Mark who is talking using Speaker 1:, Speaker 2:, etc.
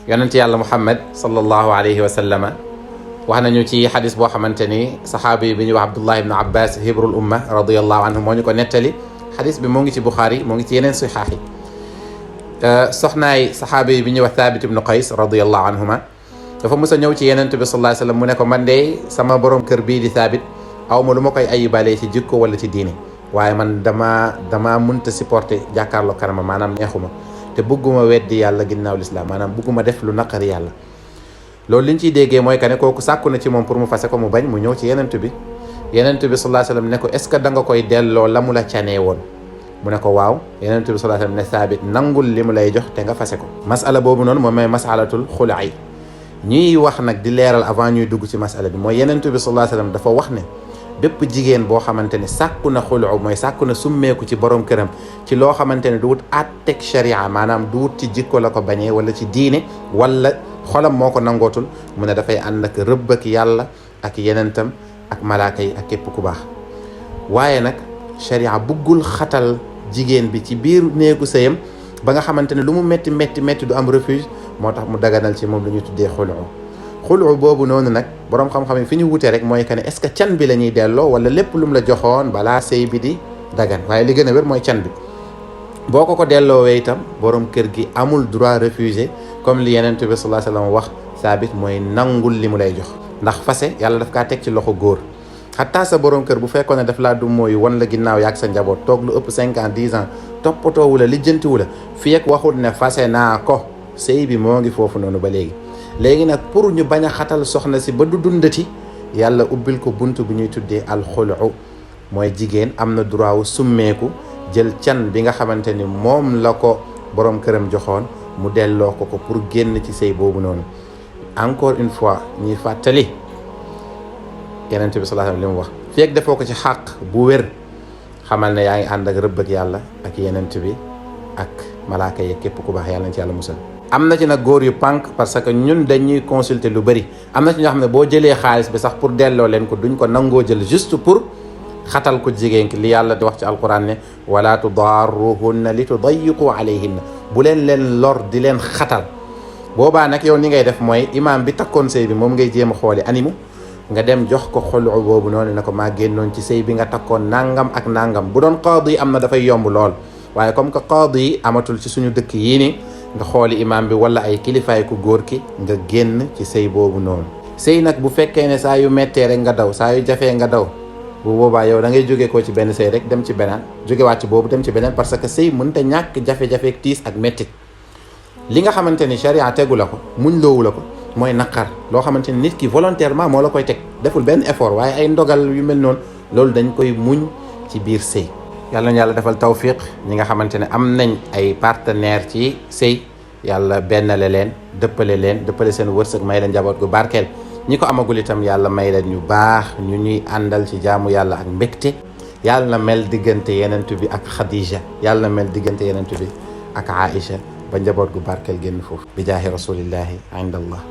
Speaker 1: yonent yàlla Muhammad sallallahu alayhi wa sallama wax nañu ci xadis boo xamante ni saxaabi bi ñuy wax Abdullah ibn Abbas hibrul umma radiyallahu anhu moo ñu ko nettali. xadis bi moo ngi ci Buxaari moo ngi ci yeneen sixaax yi. soxnaay saxaabi bi ñuy wax Thabit ibnu Qays radiyallahu anhuma dafa mës a ñëw ci yenent bi sallallahu alayhi wa sallam mu ne ko man de sama borom kër bii di Thabit aw ma lu ma koy ayibalee ci jikko wala ci diine waaye man dama mënta supporter jàkkaarloo kanama maanaam neexuma te bëgguma weddi yàlla ginnaaw lislaam maanaam bëgguma def lu naqari yàlla. loolu liñ ciy déggee mooy que ne kooku sàkku na ci moom pour mu fase ko mu bañ mu ñëw ci yenent bi sallallahu alayhi wa sallam ne ko est ce que da nga koy delloo la mu la canee woon mu ne ko waaw yenent bi sallallahu alayhi wa sallam ne Thabit nangul li mu lay jox te nga fase ko. masala boobu noonu moom mooy masalatul xul'i ñuy wax nag di leeral avant ñuy dugg ci masala bi mooy yenent bi sallallahu alayhi wa sallam dafa wax ne bépp jigéen boo xamante ne sàkku na xulu mooy sàkku na summeeku ci borom këram ci loo xamante ne du wut àtteeg sharia maanaam du wut ci jikko la ko bañee wala ci diine wala xolam moo ko nangootul mu ne dafay ànd ak rëbb ak yàlla ak yenentam ak malaaka yi ak képp ku baax. waaye nag sharia buggul xatal jigéen bi ci biir néegu sëyam ba nga xamante ne lu mu métti du am refuge moo tax mu daganal ci moom lu ñu tuddee xulu boobu noonu nag boroom xam-xam yi fi ñu wute rek mooy que ne est-ce que can bi la ñuy delloo wala lépp lu mu la joxoon balaa sëy bi di dagan waaye li gën a wér mooy can bi boo ko delloowee itam borom kër gi amul droit refuser comme li Yonent bi sallallahu alayhi wa sallam wax Saabit mooy nangul li mu lay jox ndax fase yàlla daf kaa teg ci loxo góor xataa sa borom kër bu fekkoon ne daf laa du mooy wan la ginnaaw yaag sa njaboot toog lu ëpp 5 ans 10 ans toppatoowu la lijjantiwu la fii ak waxul ne fase naa ko sëy bi moo ngi foofu noonu ba léegi nag pour ñu bañ a xatal soxna si ba du dundati yàlla ubbil ko bunt bu ñuy tuddee alxulu mooy jigéen am na droit wu summeeku jël can bi nga xamante ni moom la ko borom këram joxoon mu delloo ko pour génn ci sëy boobu noonu. encore une fois ñuy fàttali Yonent bi sallallahu alayhi wa sallam li mu wax feek defoo ko ci xàq bu wér xamal ne yaa ngi ànd ak rëbb ak yàlla ak Yonent bi ak malaaka yi képp ku baax yàlla na ci yàlla musal. am na ci nag góor yu pànk parce que ñun dañuy consulter lu bëri am na ci ñoo xam ne boo jëlee xaalis bi sax pour delloo leen ko duñ ko nangoo jël juste pour xatal ko jigéen ki li yàlla di wax ci alquran ne wala tudarruhunna li tudayiqu alayhinna bu leen lor di leen xatal. boobaa nag yow ni ngay def mooy imaam bi takkoon sëy bi moom ngay jéem a xooli animu nga dem jox ko xulu boobu noonu ne ko maa génnoon ci sëy bi nga takkoon nangam ak nangam bu doon qaadi yi am na dafay yomb lool waaye comme que qaadi yi amatul ci suñu dëkk yii ni nga xooli imaam bi wala ay kilifaay ku góor ki nga génn ci sëy boobu noonu. sëy nag bu fekkee ne saa yu méttee rek nga daw saa yu jafee nga daw bu boobaa yow da ngay jóge ko ci benn sëy rek dem ci beneen jóge wàcc boobu dem ci beneen parce que sëy mënta ñàkk jafe-jafe tiis ak méttit li nga xamante ni charia tegu la ko muñ loowu la ko mooy naqar loo xamante ni nit ki volontairement moo la koy teg deful benn effort waaye ay ndogal yu mel noonu loolu dañ koy muñ ci biir sëy. yàlla na yàlla defal tawfiq ñi nga xamante ne am nañ ay partenaire ci sëy yàlla bennale leen dëppale seen wërsëg may leen njaboot gu barkeel ñi ko amagul itam yàlla may leen ñu baax ñu ñuy àndal ci jaamu yàlla ak mbégte yàlla na mel diggante Yonent bi ak Khadija yàlla na mel diggante Yonent bi ak Aïcha ba njaboot gu barkeel génn foofu bi jaahi rasulillahi inda allah